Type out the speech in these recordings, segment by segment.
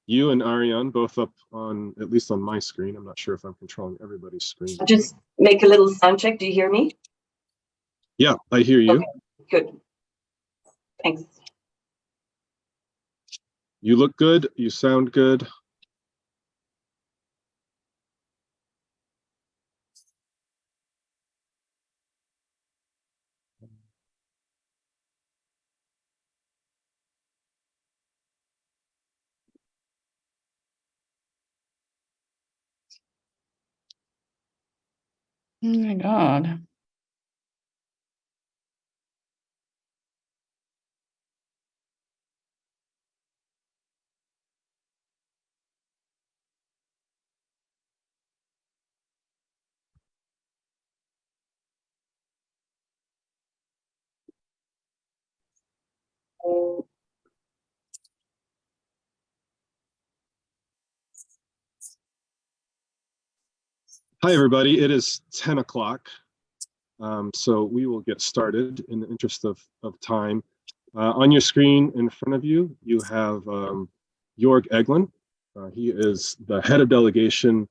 you and Ariane both up on, at least on my screen. I'm not sure if I'm controlling everybody's screen. I'll just make a little sound check. Do you hear me? Yeah, I hear you. Okay, good. Thanks. You look good. You sound good. Oh my God. Hi, everybody. It is 10 o'clock. So we will get started in the interest of time. On your screen in front of you, you have Juerg Eglin. He is the head of delegation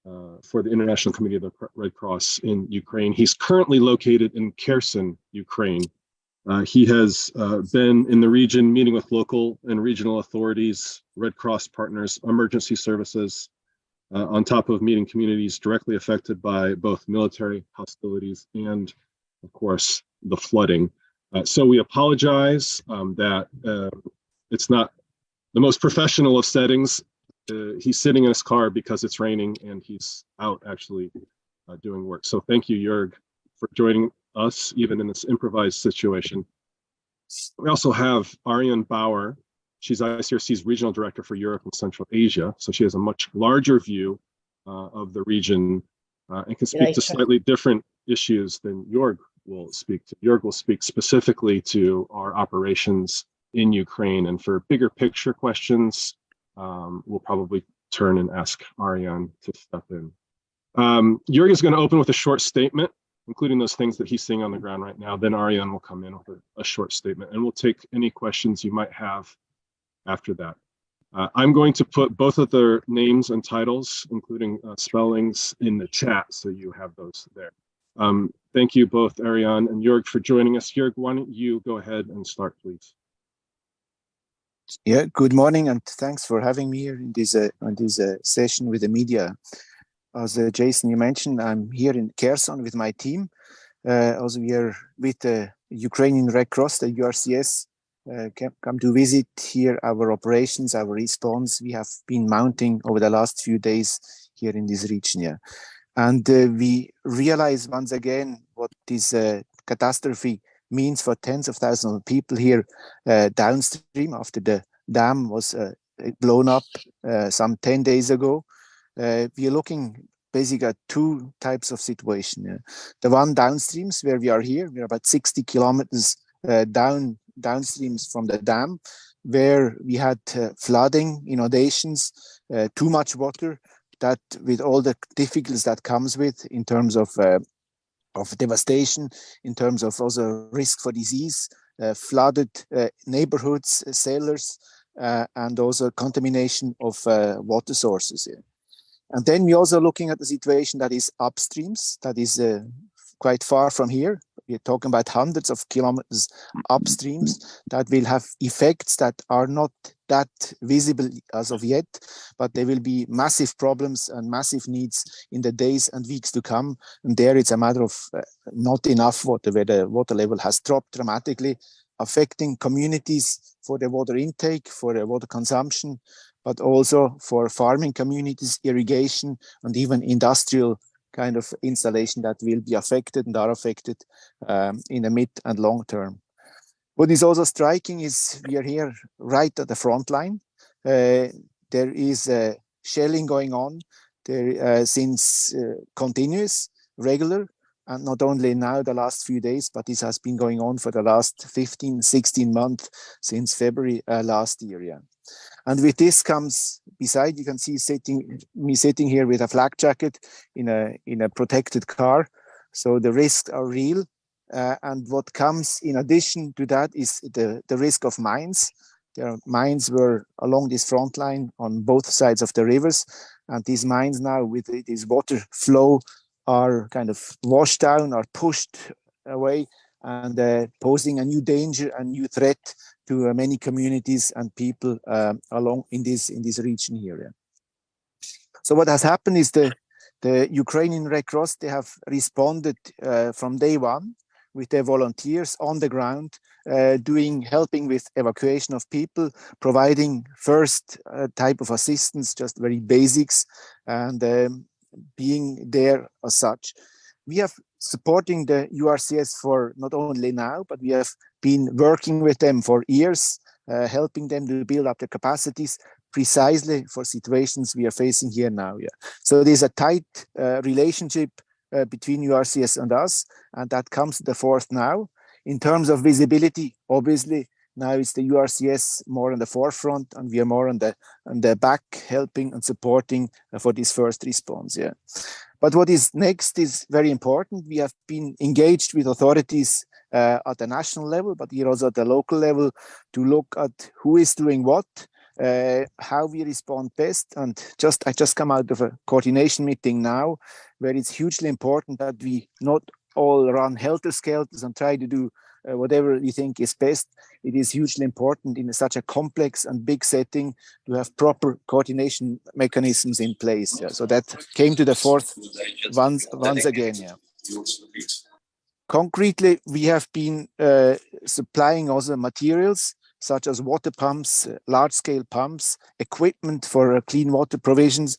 for the International Committee of the Red Cross in Ukraine. He's currently located in Kherson, Ukraine. He has been in the region meeting with local and regional authorities, Red Cross partners, emergency services, on top of meeting communities directly affected by both military hostilities and, of course, the flooding. So we apologize that it's not the most professional of settings. He's sitting in his car because it's raining and he's out actually doing work. So thank you, Juerg, for joining us even in this improvised situation. We also have Ariana Bauer. She's ICRC's regional director for Europe and Central Asia. So she has a much larger view of the region and can speak to slightly different issues than Juerg will speak to. Juerg will speak specifically to our operations in Ukraine, and for bigger picture questions, we'll probably turn and ask Ariane to step in. Juerg is going to open with a short statement, including those things that he's seeing on the ground right now. Then Ariane will come in with a short statement, and we'll take any questions you might have after that. I'm going to put both of their names and titles, including spellings, in the chat, so you have those there. Thank you both, Ariane and Juerg, for joining us. Juerg, why don't you go ahead and start, please? Yeah, good morning, and thanks for having me here in this session with the media. As Jason, you mentioned, I'm here in Kherson with my team. Also, we are with the Ukrainian Red Cross, the URCS, come to visit here our operations, our response we have been mounting over the last few days here in this region. Yeah. And we realize once again what this catastrophe means for tens of thousands of people here downstream after the dam was blown up some 10 days ago. We are looking basically at two types of situation. Yeah. The one downstreams where we are here, we're about 60 kilometers downstreams from the dam, where we had flooding, inundations, too much water, that with all the difficulties that comes with in terms of devastation, in terms of also risk for disease, flooded neighborhoods, cellars, and also contamination of water sources. Yeah. And then we're also looking at the situation that is upstreams, that is quite far from here. We're talking about hundreds of kilometers upstreams that will have effects that are not that visible as of yet, but there will be massive problems and massive needs in the days and weeks to come. And there it's a matter of not enough water, where the water level has dropped dramatically, affecting communities for the water intake, for the water consumption, but also for farming communities, irrigation, and even industrial kind of installation that will be affected and are affected in the mid and long term. What is also striking is we are here right at the front line. There is shelling going on there since continuous, regular, and not only now the last few days, but this has been going on for the last 15, 16 months since February last year. Yeah. And with this comes, beside, you can see me sitting here with a flak jacket in a protected car. So the risks are real. And what comes in addition to that is the risk of mines. Their mines were along this front line on both sides of the rivers, and these mines now with this water flow are kind of washed down or pushed away, and posing a new danger, a new threat to many communities and people along in this region here. Yeah. So what has happened is the Ukrainian Red Cross, they have responded from day one with their volunteers on the ground, helping with evacuation of people, providing first type of assistance, just very basics, and being there as such. We have supporting the URCS for not only now, but we have been working with them for years, helping them to build up their capacities precisely for situations we are facing here now. Yeah. So there's a tight relationship between URCS and us, and that comes to the forth now. In terms of visibility, obviously, now it's the URCS more on the forefront, and we are more on the back, helping and supporting for this first response. Yeah. But what is next is very important. We have been engaged with authorities at the national level, but here also at the local level, to look at who is doing what, how we respond best. And I just come out of a coordination meeting now, where it's hugely important that we not all run helter-skelters and try to do whatever we think is best. It is hugely important in such a complex and big setting to have proper coordination mechanisms in place. Yeah. So that came to the forth once again. Yeah. Concretely, we have been supplying also materials such as water pumps, large-scale pumps, equipment for clean water provisions,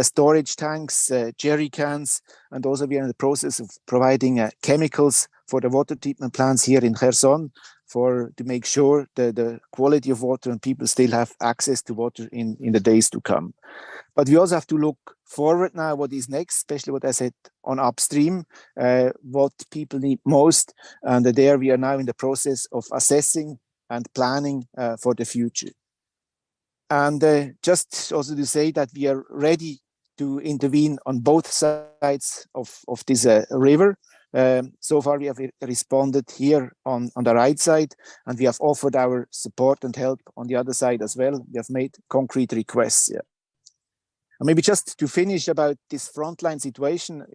storage tanks, jerry cans, and also we are in the process of providing chemicals for the water treatment plants here in Kherson to make sure that the quality of water and people still have access to water in the days to come. But we also have to look forward now, what is next, especially what I said on upstream, what people need most. And there we are now in the process of assessing and planning for the future. And just also to say that we are ready to intervene on both sides of this river. So far we have responded here on the right side, and we have offered our support and help on the other side as well. We have made concrete requests. Yeah. And maybe just to finish about this frontline situation,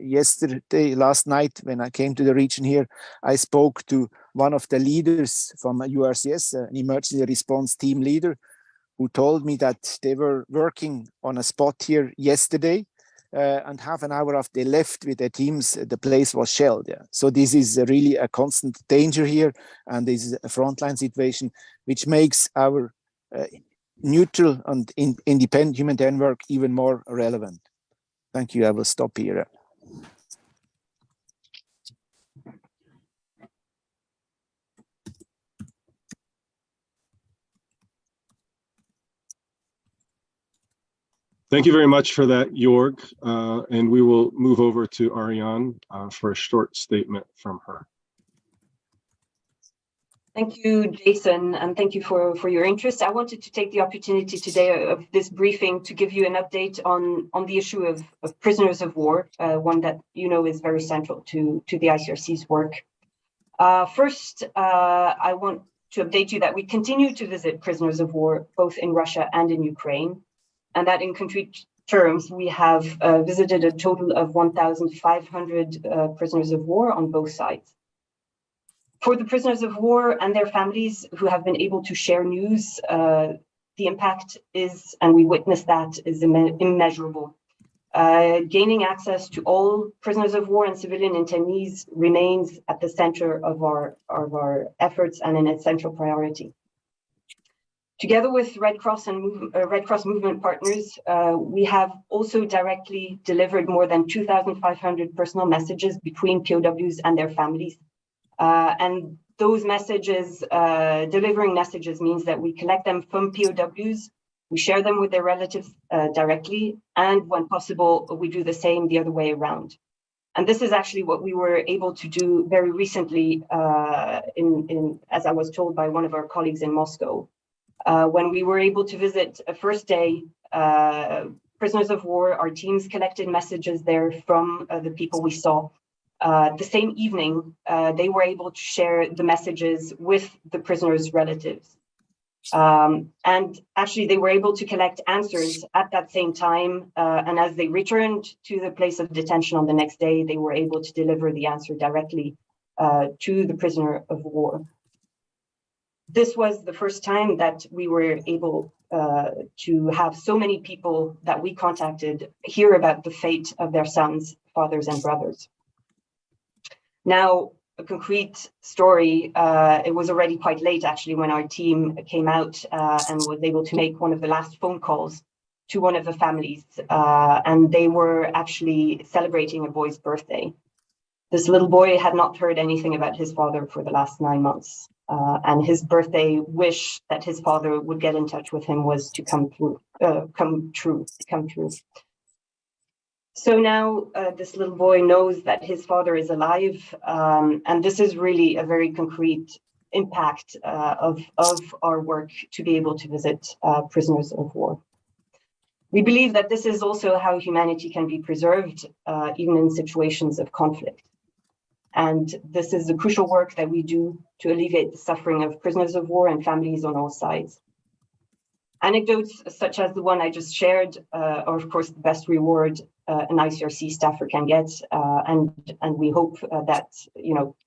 last night, when I came to the region here, I spoke to one of the leaders from URCS, an emergency response team leader, who told me that they were working on a spot here yesterday, and half an hour after they left with their teams, the place was shelled. Yeah. So this is really a constant danger here, and this is a frontline situation, which makes our neutral and independent humanitarian work even more relevant. Thank you. I will stop here. Thank you very much for that, Juerg. And we will move over to Ariane for a short statement from her. Thank you, Jason, and thank you for your interest. I wanted to take the opportunity today of this briefing to give you an update on the issue of prisoners of war, one that you know is very central to the ICRC's work. First, I want to update you that we continue to visit prisoners of war, both in Russia and in Ukraine, and that in concrete terms, we have visited a total of 1,500 prisoners of war on both sides. For the prisoners of war and their families who have been able to share news, the impact is, and we witness that, is immeasurable. Gaining access to all prisoners of war and civilian internees remains at the center of our efforts and an essential priority. Together with Red Cross and Red Cross movement partners, we have also directly delivered more than 2,500 personal messages between POWs and their families. And those messages, delivering messages, means that we collect them from POWs, we share them with their relatives directly, and when possible, we do the same the other way around. And this is actually what we were able to do very recently, as I was told by one of our colleagues in Moscow, when we were able to visit a first day prisoners of war. Our teams collected messages there from the people we saw. The same evening, they were able to share the messages with the prisoners' relatives. And actually, they were able to collect answers at that same time. And as they returned to the place of detention on the next day, they were able to deliver the answer directly to the prisoner of war. This was the first time that we were able to have so many people that we contacted hear about the fate of their sons, fathers, and brothers. Now, a concrete story, it was already quite late actually when our team came out and was able to make one of the last phone calls to one of the families, and they were actually celebrating a boy's birthday. This little boy had not heard anything about his father for the last 9 months, and his birthday wish that his father would get in touch with him was to come true. So now this little boy knows that his father is alive, and this is really a very concrete impact of our work to be able to visit prisoners of war. We believe that this is also how humanity can be preserved, even in situations of conflict. And this is the crucial work that we do to alleviate the suffering of prisoners of war and families on all sides. Anecdotes such as the one I just shared are, of course, the best reward an ICRC staffer can get, and we hope that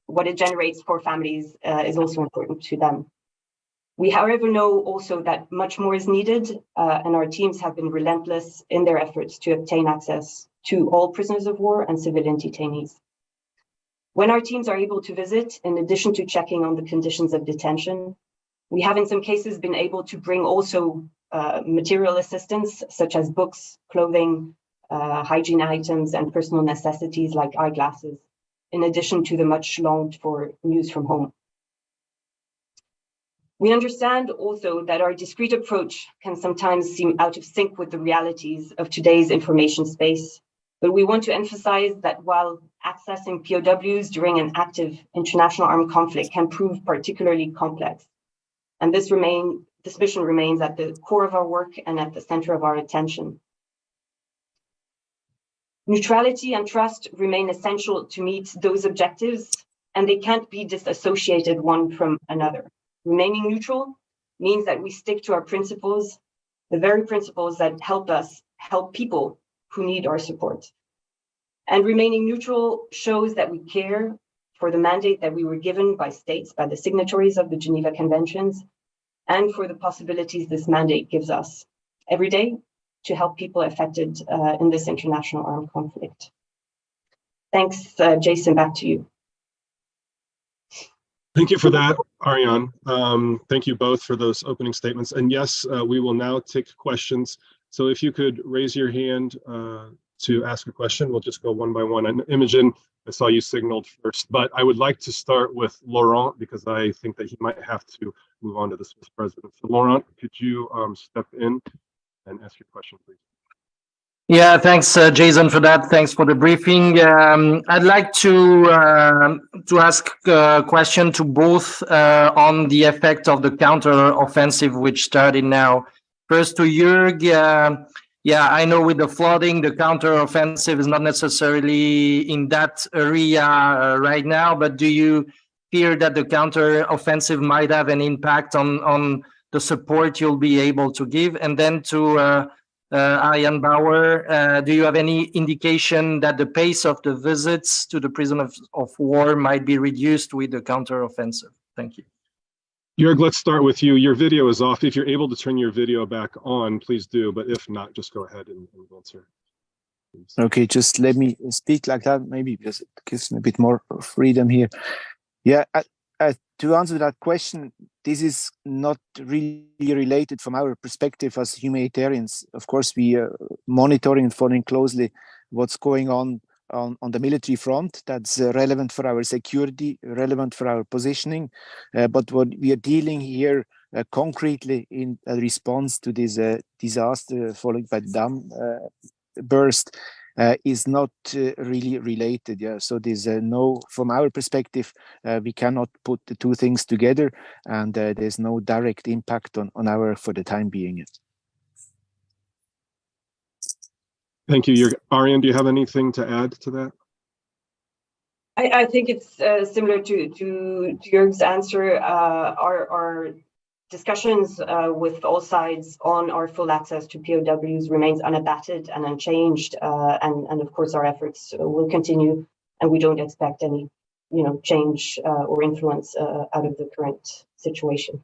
what it generates for families is also important to them. We, however, know also that much more is needed, and our teams have been relentless in their efforts to obtain access to all prisoners of war and civilian detainees. When our teams are able to visit, in addition to checking on the conditions of detention, we have in some cases been able to bring also material assistance, such as books, clothing, hygiene items, and personal necessities like eyeglasses, in addition to the much longed for news from home. We understand also that our discrete approach can sometimes seem out of sync with the realities of today's information space, but we want to emphasize that while accessing POWs during an active international armed conflict can prove particularly complex, and this mission remains at the core of our work and at the center of our attention. Neutrality and trust remain essential to meet those objectives, and they can't be disassociated one from another. Remaining neutral means that we stick to our principles, the very principles that help us help people who need our support. And remaining neutral shows that we care for the mandate that we were given by states, by the signatories of the Geneva Conventions, and for the possibilities this mandate gives us every day to help people affected in this international armed conflict. Thanks, Jason, back to you. Thank you for that, Ariane. Thank you both for those opening statements. And yes, we will now take questions. So if you could raise your hand to ask a question, we'll just go one by one. And Imogen, I saw you signaled first, but I would like to start with Laurent because I think that he might have to move on to the Swiss president. So Laurent, could you step in and ask your question, please? Yeah, thanks, Jason, for that. Thanks for the briefing. I'd like to ask a question to both on the effect of the counter-offensive, which started now. First to Juerg. Yeah, I know with the flooding, the counter-offensive is not necessarily in that area right now, but do you fear that the counter-offensive might have an impact on the support you'll be able to give? And then to Ariana Bauer, do you have any indication that the pace of the visits to the prison of war might be reduced with the counter-offensive? Thank you. Juerg, let's start with you. Your video is off. If you're able to turn your video back on, please do. But if not, just go ahead and answer. Please. Okay, just let me speak like that, maybe, because it gives me a bit more freedom here. Yeah, to answer that question, this is not really related from our perspective as humanitarians. Of course, we are monitoring and following closely what's going on the military front. That's relevant for our security, relevant for our positioning. But what we are dealing here concretely in a response to this disaster followed by the dam burst is not really related. Yeah, so there's no, from our perspective, we cannot put the two things together, and there's no direct impact on our for the time being. Thank you. Ariane, do you have anything to add to that? I think it's similar to Juerg's answer. Our discussions with all sides on our full access to POWs remains unabated and unchanged, and of course our efforts will continue, and we don't expect any, change or influence out of the current situation.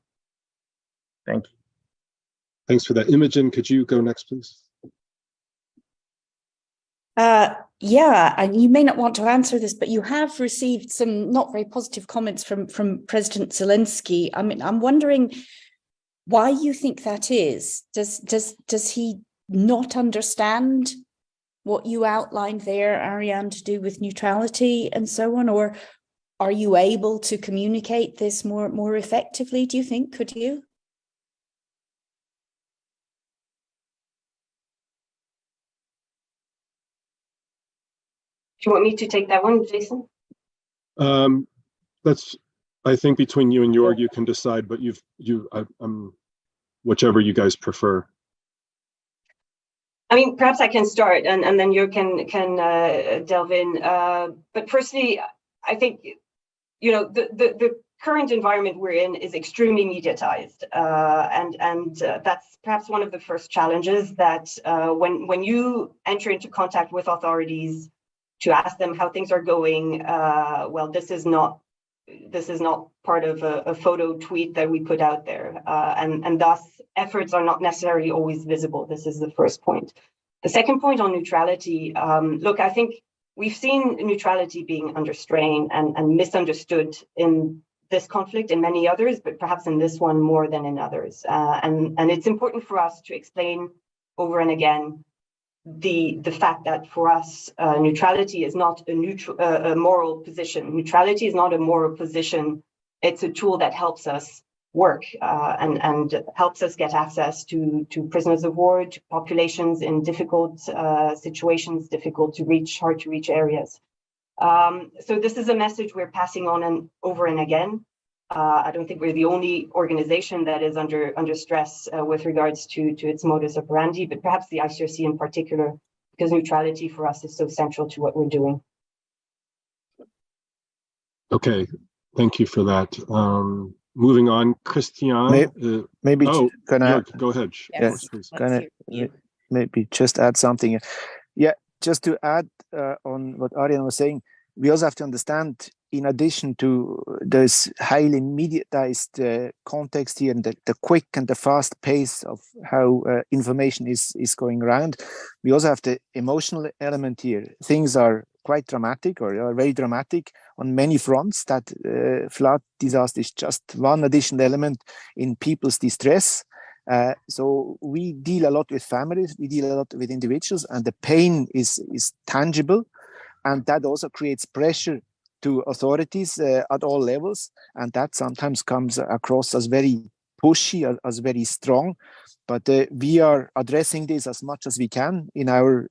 Thank you. Thanks for that. Imogen, could you go next, please? Yeah, and you may not want to answer this, but you have received some not very positive comments from President Zelensky. I mean, I'm wondering why you think that is. Does he not understand what you outlined there, Ariane, to do with neutrality and so on, or are you able to communicate this more effectively? Do you think? Could you? Do you want me to take that one, Jason? That's, I think between you and Juerg, you can decide, but whichever you guys prefer. I mean, perhaps I can start, and then you can delve in. But firstly, I think the current environment we're in is extremely mediatized, and that's perhaps one of the first challenges that when you enter into contact with authorities to ask them how things are going, well, this is not part of a photo tweet that we put out there, and thus efforts are not necessarily always visible. This is the first point. The second point on neutrality, look, I think we've seen neutrality being under strain and misunderstood in this conflict, in many others, but perhaps in this one more than in others. And it's important for us to explain over and again the fact that for us, neutrality is not a moral position. Neutrality is not a moral position. It's a tool that helps us work and helps us get access to prisoners of war, to populations in difficult situations, difficult to reach, hard to reach areas. So this is a message we're passing on and over and again. I don't think we're the only organization that is under stress with regards to its modus operandi, but perhaps the ICRC in particular, because neutrality for us is so central to what we're doing. Okay, thank you for that. Moving on, Christian. Maybe can I go ahead? Yes. Please. Can I maybe just add something? Yeah, just to add on what Ariane was saying, we also have to understand, in addition to this highly mediatized context here and the quick and the fast pace of how information is going around, we also have the emotional element here. Things are quite dramatic, or are very dramatic on many fronts. That flood disaster is just one additional element in people's distress. So we deal a lot with families, we deal a lot with individuals, and the pain is tangible, and that also creates pressure to authorities at all levels, and that sometimes comes across as very pushy, as very strong. But we are addressing this as much as we can in our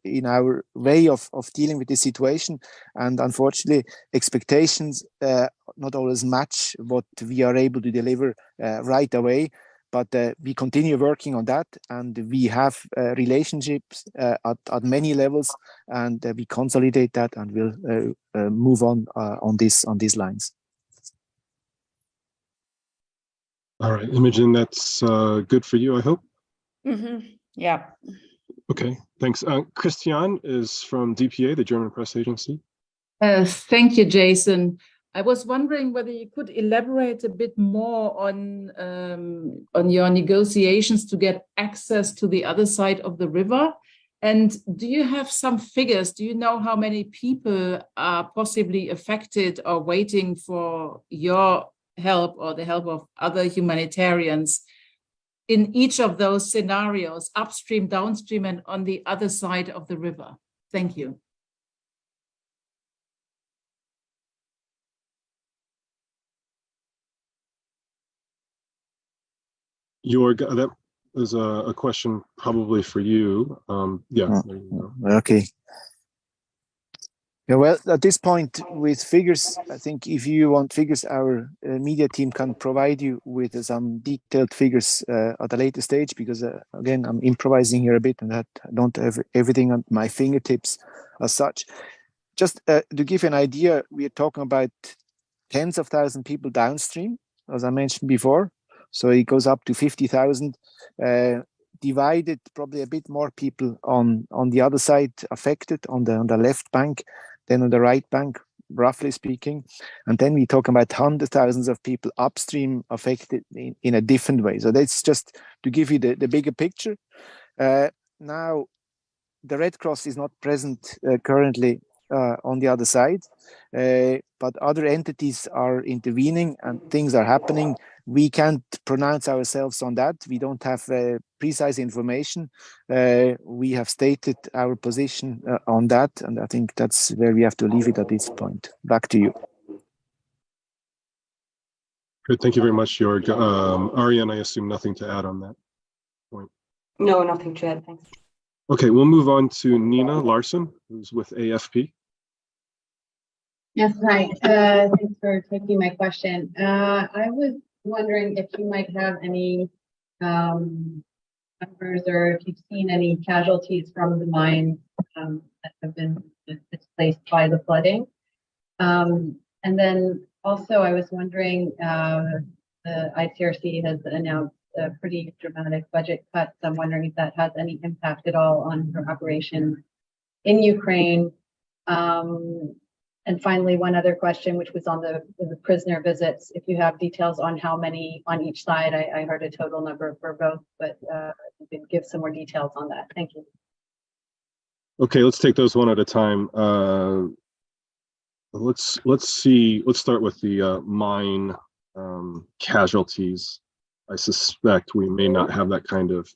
way of dealing with this situation, and unfortunately, expectations not always match what we are able to deliver right away. But we continue working on that, and we have relationships at many levels, and we consolidate that, and we'll move on these lines. All right, Imogen, that's good for you, I hope. Mm-hmm. Yeah. Okay, thanks. Christian is from DPA, the German press agency. Thank you, Jason. I was wondering whether you could elaborate a bit more on your negotiations to get access to the other side of the river. And do you have some figures? Do you know how many people are possibly affected or waiting for your help or the help of other humanitarians in each of those scenarios, upstream, downstream, and on the other side of the river? Thank you. Juerg, that is a question probably for you. Yeah. There you go. Okay. Yeah, well, at this point with figures, I think if you want figures, our media team can provide you with some detailed figures at a later stage, because again, I'm improvising here a bit and I don't have everything at my fingertips as such. Just to give you an idea, we are talking about tens of thousands of people downstream, as I mentioned before. So it goes up to 50,000, divided probably a bit more people on the other side affected on the left bank than on the right bank, roughly speaking. And then we talk about hundreds of thousands of people upstream affected in a different way. So that's just to give you the bigger picture. Now, the Red Cross is not present currently on the other side, but other entities are intervening and things are happening. We can't pronounce ourselves on that. We don't have precise information. We have stated our position on that, and I think that's where we have to leave it at this point. Back to you. Good, thank you very much, Juerg. Ariane, I assume nothing to add on that point. No, nothing to add, thanks. Okay, we'll move on to Nina Larson, who's with AFP. Yes, hi. Thanks for taking my question. I was wondering if you might have any numbers or if you've seen any casualties from the mines that have been displaced by the flooding. And then also I was wondering, the ICRC has announced a pretty dramatic budget cuts. I'm wondering if that has any impact at all on your operations in Ukraine. And finally, one other question, which was on the prisoner visits. If you have details on how many on each side, I heard a total number for both, but you can give some more details on that. Thank you. Okay, let's take those one at a time. Let's start with the mine casualties. I suspect we may not have that kind of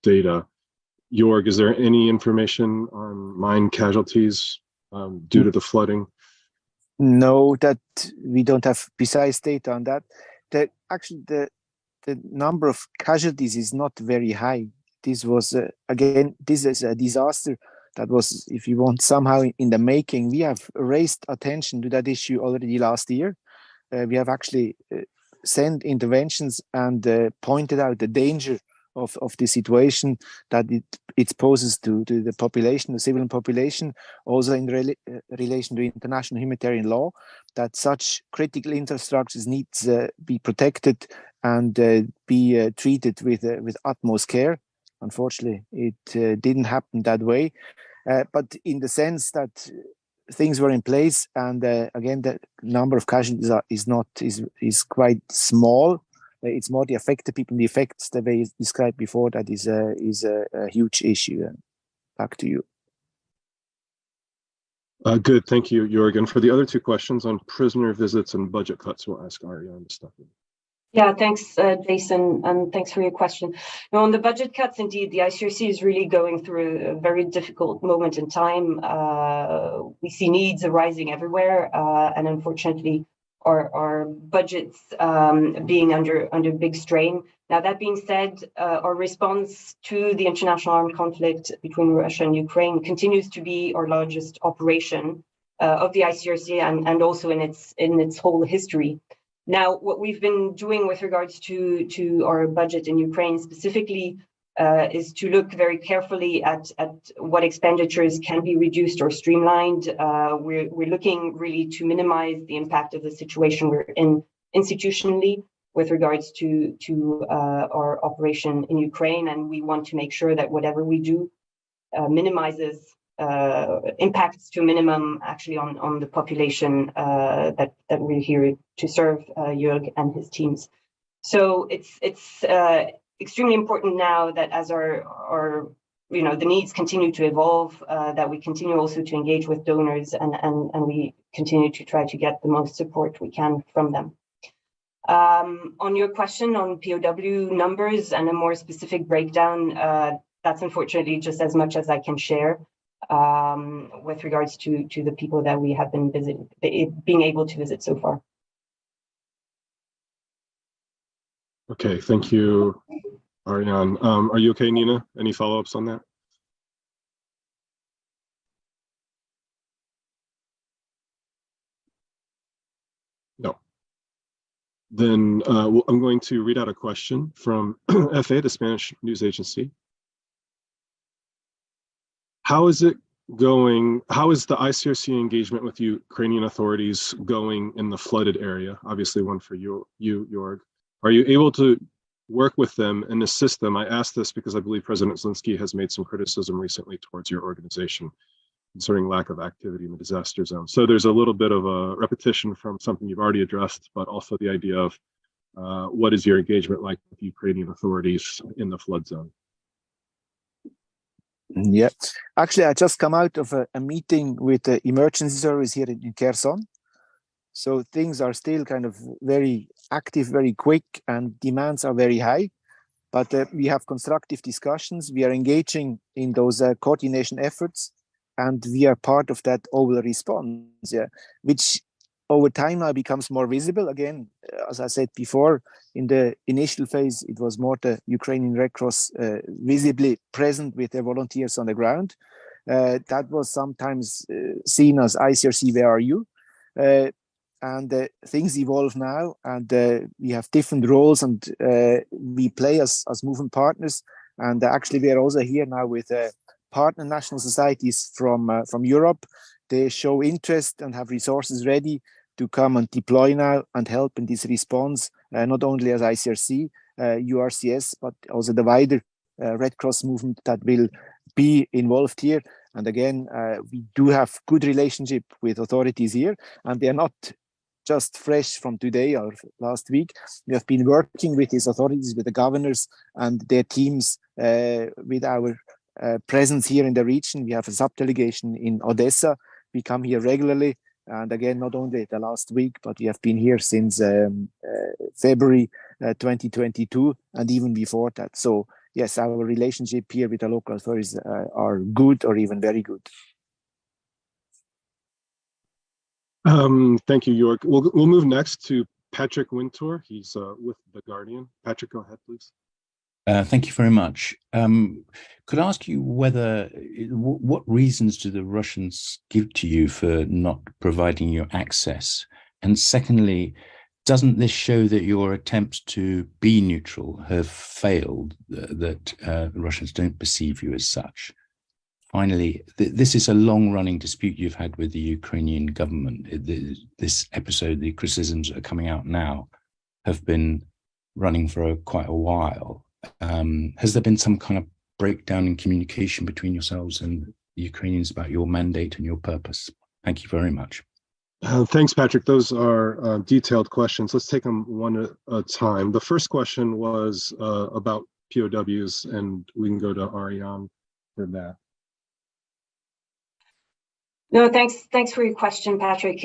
data. Juerg, is there any information on mine casualties due to the flooding? No, that we don't have precise data on that. Actually, the number of casualties is not very high. This was again, this is a disaster that was, if you want, somehow in the making. We have raised attention to that issue already last year. We have actually sent interventions and pointed out the danger of the situation that it poses to the population, the civilian population, also in relation to international humanitarian law, that such critical infrastructures need to be protected and be treated with utmost care. Unfortunately, it didn't happen that way, but in the sense that things were in place, and again, the number of casualties is quite small. It's more the affected people, the effects that they described before, that is a huge issue. Back to you. Good, thank you, Juerg. And for the other two questions on prisoner visits and budget cuts, we'll ask Ariane to step in. Yeah, thanks, Jason, and thanks for your question. Now, on the budget cuts, indeed, the ICRC is really going through a very difficult moment in time. We see needs arising everywhere, and unfortunately, our budgets being under big strain. Now, that being said, our response to the international armed conflict between Russia and Ukraine continues to be our largest operation of the ICRC and also in its whole history. Now, what we've been doing with regards to our budget in Ukraine specifically is to look very carefully at what expenditures can be reduced or streamlined. We're looking really to minimize the impact of the situation we're in institutionally with regards to our operation in Ukraine, and we want to make sure that whatever we do minimizes impacts to a minimum actually on the population that we're here to serve, Juerg and his teams. So it's extremely important now that as our the needs continue to evolve, that we continue also to engage with donors and we continue to try to get the most support we can from them. On your question on POW numbers and a more specific breakdown, that's unfortunately just as much as I can share with regards to the people that we have been being able to visit so far. Okay, thank you, Ariane. Are you okay, Nina? Any follow-ups on that? No. Then I'm going to read out a question from FA, the Spanish news agency. How is it going? How is the ICRC engagement with Ukrainian authorities going in the flooded area? Obviously, one for you, Juerg. Are you able to work with them and assist them? I ask this because I believe President Zelensky has made some criticism recently towards your organization concerning lack of activity in the disaster zone. So there's a little bit of a repetition from something you've already addressed, but also the idea of what is your engagement like with Ukrainian authorities in the flood zone? Yeah, actually, I just come out of a meeting with the emergency service here in Kherson. So things are still kind of very active, very quick, and demands are very high. But we have constructive discussions. We are engaging in those coordination efforts, and we are part of that overall response, yeah, which over time now becomes more visible. Again, as I said before, in the initial phase, it was more the Ukrainian Red Cross visibly present with their volunteers on the ground. That was sometimes seen as ICRC, where are you? And things evolve now, and we have different roles, and we play as movement partners. And actually, we are also here now with partner national societies from Europe. They show interest and have resources ready to come and deploy now and help in this response, not only as ICRC, URCS, but also the wider Red Cross movement that will be involved here. And again, we do have good relationship with authorities here, and they are not just fresh from today or last week. We have been working with these authorities, with the governors and their teams, with our presence here in the region. We have a sub-delegation in Odessa. We come here regularly. And again, not only the last week, but we have been here since February 2022, and even before that. So yes, our relationship here with the local authorities are good, or even very good. Thank you, Juerg. We'll move next to Patrick Wintour. He's with The Guardian. Patrick, go ahead, please. Thank you very much. Could I ask you what reasons do the Russians give to you for not providing you access? And secondly, doesn't this show that your attempts to be neutral have failed, that the Russians don't perceive you as such? Finally, this is a long-running dispute you've had with the Ukrainian government. This episode, the criticisms that are coming out now, have been running for quite a while. Has there been some kind of breakdown in communication between yourselves and the Ukrainians about your mandate and your purpose? Thank you very much. Thanks, Patrick. Those are detailed questions. Let's take them one at a time. The first question was about POWs, and we can go to Ariane for that. No, thanks for your question, Patrick.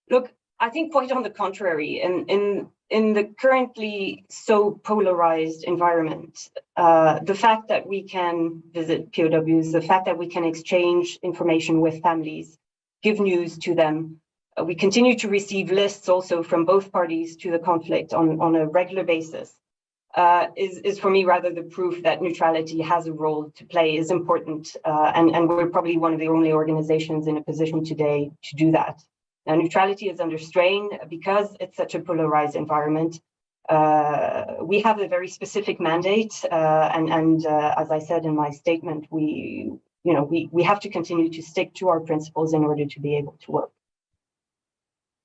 Look, I think quite on the contrary, in the currently so polarized environment, the fact that we can visit POWs, the fact that we can exchange information with families, give news to them, we continue to receive lists also from both parties to the conflict on a regular basis, is for me rather the proof that neutrality has a role to play, is important, and we're probably one of the only organizations in a position today to do that. Now, neutrality is under strain because it's such a polarized environment. We have a very specific mandate, and as I said in my statement, we have to continue to stick to our principles in order to be able to work.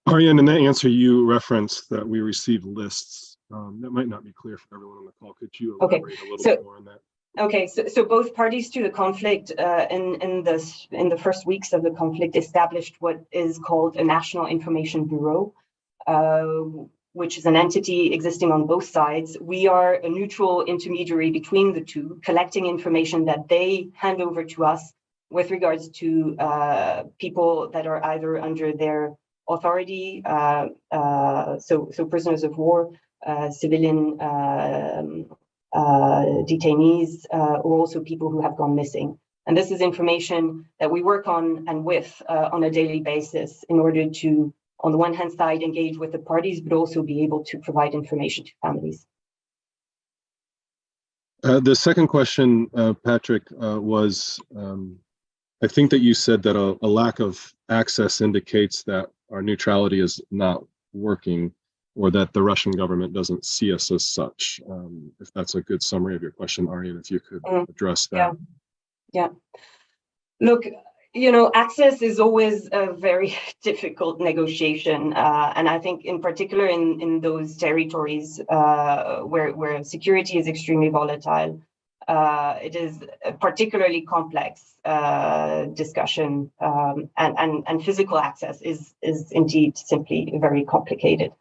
Ariane, in that answer, you referenced that we received lists. That might not be clear for everyone on the call. Could you elaborate a little bit more on that? Okay, so both parties to the conflict in the first weeks of the conflict established what is called a National Information Bureau, which is an entity existing on both sides. We are a neutral intermediary between the two, collecting information that they hand over to us with regards to people that are either under their authority, so prisoners of war, civilian detainees, or also people who have gone missing. And this is information that we work on and with on a daily basis in order to, on the one hand side, engage with the parties, but also be able to provide information to families. The second question, Patrick, was, I think that you said that a lack of access indicates that our neutrality is not working, or that the Russian government doesn't see us as such. If that's a good summary of your question, Ariane, if you could address that. Yeah. Look, access is always a very difficult negotiation. And I think in particular in those territories where security is extremely volatile, it is a particularly complex discussion, and physical access is indeed simply very complicated.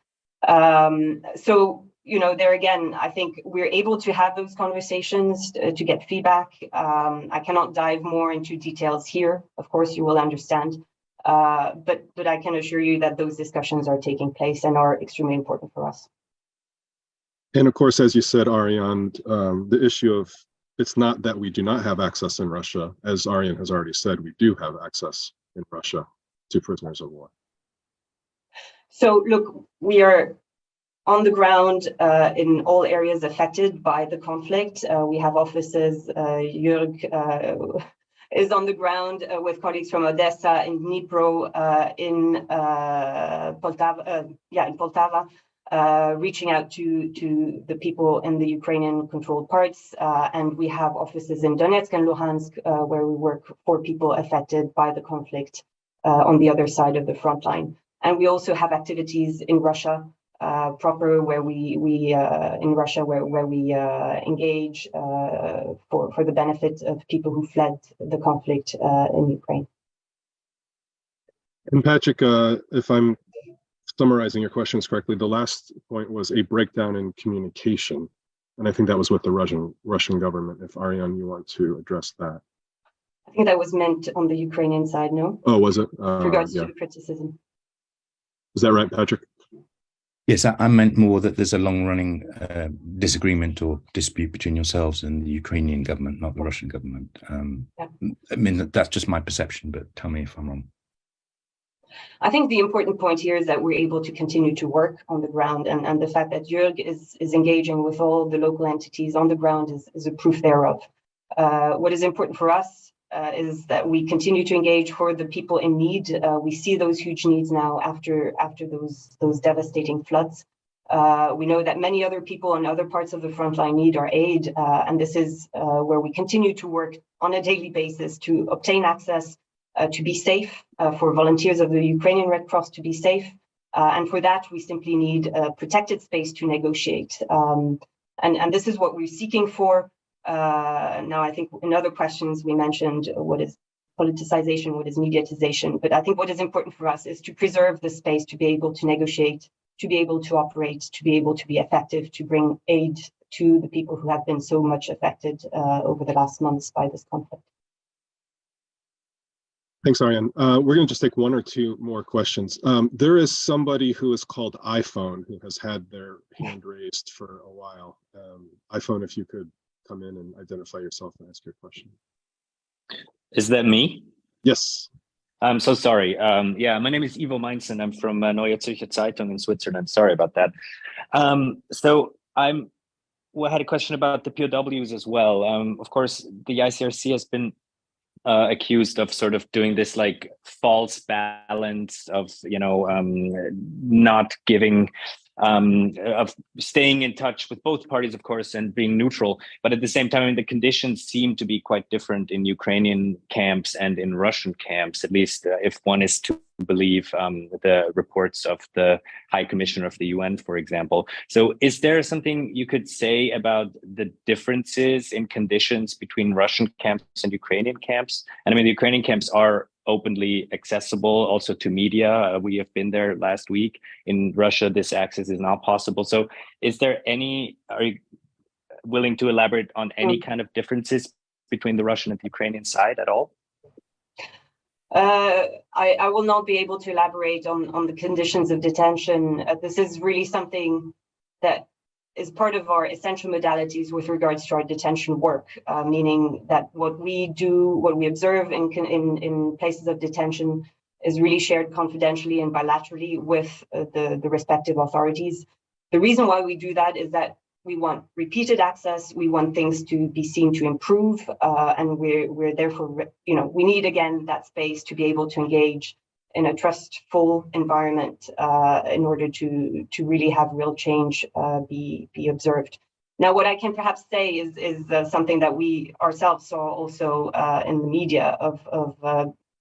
So, there again, I think we're able to have those conversations to get feedback. I cannot dive more into details here. Of course, you will understand. But I can assure you that those discussions are taking place and are extremely important for us. And of course, as you said, Ariane, the issue of it's not that we do not have access in Russia. As Ariane has already said, we do have access in Russia to prisoners of war. So look, we are on the ground in all areas affected by the conflict. We have offices. Juerg is on the ground with colleagues from Odessa, in Dnipro, in Poltava, reaching out to the people in the Ukrainian-controlled parts. And we have offices in Donetsk and Luhansk, where we work for people affected by the conflict on the other side of the front line. And we also have activities in Russia proper, where we engage for the benefit of people who fled the conflict in Ukraine. And Patrick, if I'm summarizing your questions correctly, the last point was a breakdown in communication, and I think that was with the Russian government. If Ariane, you want to address that? I think that was meant on the Ukrainian side. No. Oh, was it? With regards to the criticism. Is that right, Patrick? Yes, I meant more that there's a long-running disagreement or dispute between yourselves and the Ukrainian government, not the Russian government. I mean, that's just my perception, but tell me if I'm wrong. I think the important point here is that we're able to continue to work on the ground, and the fact that Juerg is engaging with all the local entities on the ground is a proof thereof. What is important for us is that we continue to engage for the people in need. We see those huge needs now after those devastating floods. We know that many other people in other parts of the front line need our aid, and this is where we continue to work on a daily basis to obtain access, to be safe, for volunteers of the Ukrainian Red Cross to be safe. And for that, we simply need a protected space to negotiate. And this is what we're seeking for. Now, I think in other questions we mentioned what is politicization, what is mediatization, but I think what is important for us is to preserve the space to be able to negotiate, to be able to operate, to be able to be effective, to bring aid to the people who have been so much affected over the last months by this conflict. Thanks, Ariane. We're going to just take one or two more questions. There is somebody who is called iPhone who has had their hand raised for a while. iPhone, if you could come in and identify yourself and ask your question. Is that me? Yes. I'm so sorry. Yeah, my name is Ivo Meinzen. I'm from Neue Zürcher Zeitung in Switzerland. Sorry about that. So I had a question about the POWs as well. Of course, the ICRC has been accused of sort of doing this like false balance of, not giving, of staying in touch with both parties, of course, and being neutral. But at the same time, the conditions seem to be quite different in Ukrainian camps and in Russian camps, at least if one is to believe the reports of the High Commissioner of the UN, for example. So is there something you could say about the differences in conditions between Russian camps and Ukrainian camps? And I mean, the Ukrainian camps are openly accessible also to media. We have been there last week. In Russia, this access is not possible. So are you willing to elaborate on any kind of differences between the Russian and the Ukrainian side at all? I will not be able to elaborate on the conditions of detention. This is really something that is part of our essential modalities with regards to our detention work, meaning that what we do, what we observe in places of detention is really shared confidentially and bilaterally with the respective authorities. The reason why we do that is that we want repeated access, we want things to be seen to improve, and we're therefore, we need, again, that space to be able to engage in a trustful environment in order to really have real change be observed. Now, what I can perhaps say is something that we ourselves saw also in the media of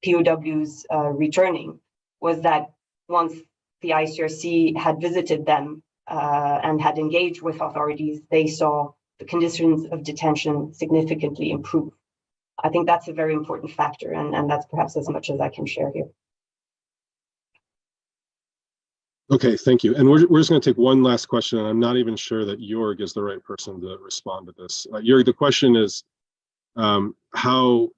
POWs returning was that once the ICRC had visited them and had engaged with authorities, they saw the conditions of detention significantly improve. I think that's a very important factor, and that's perhaps as much as I can share here. Okay, thank you. And we're just going to take one last question, and I'm not even sure that Juerg is the right person to respond to this. Juerg, the question is, how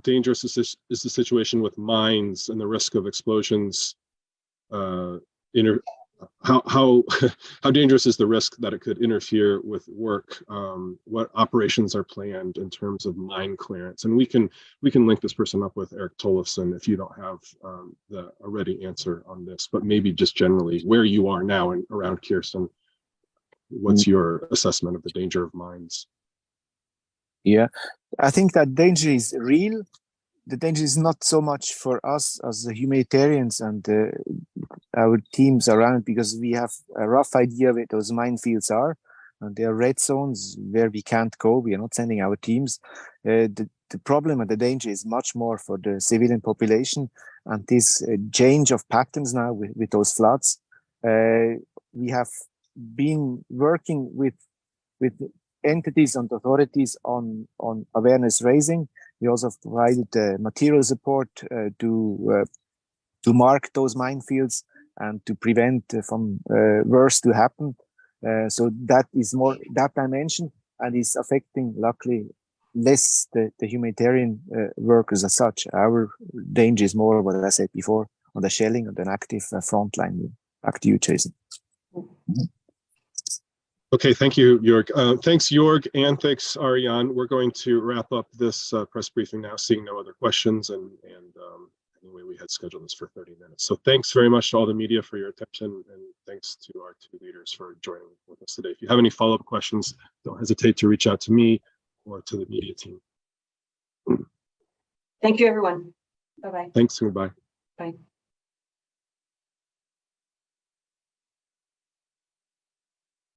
dangerous is the situation with mines and the risk of explosions? How dangerous is the risk that it could interfere with work? What operations are planned in terms of mine clearance? And we can link this person up with Eric Tollefson if you don't have a ready answer on this, but maybe just generally where you are now and around Kirsten, what's your assessment of the danger of mines? Yeah, I think that danger is real. The danger is not so much for us as the humanitarians and our teams around, because we have a rough idea where those minefields are, and there are red zones where we can't go. We are not sending our teams. The problem and the danger is much more for the civilian population, and this change of patterns now with those floods. We have been working with entities and authorities on awareness raising. We also have provided material support to mark those minefields and to prevent from worse to happen. So that is more that dimension, and is affecting, luckily, less the humanitarian workers as such. Our danger is more what I said before on the shelling of an active front line. Back to you, Jason. Okay, thank you, Juerg. Thanks, Juerg, and thanks, Ariane. We're going to wrap up this press briefing now, seeing no other questions. And anyway, we had scheduled this for 30 minutes. So thanks very much to all the media for your attention, and thanks to our two leaders for joining with us today. If you have any follow-up questions, don't hesitate to reach out to me or to the media team. Thank you, everyone. Bye-bye. Thanks, goodbye. Bye.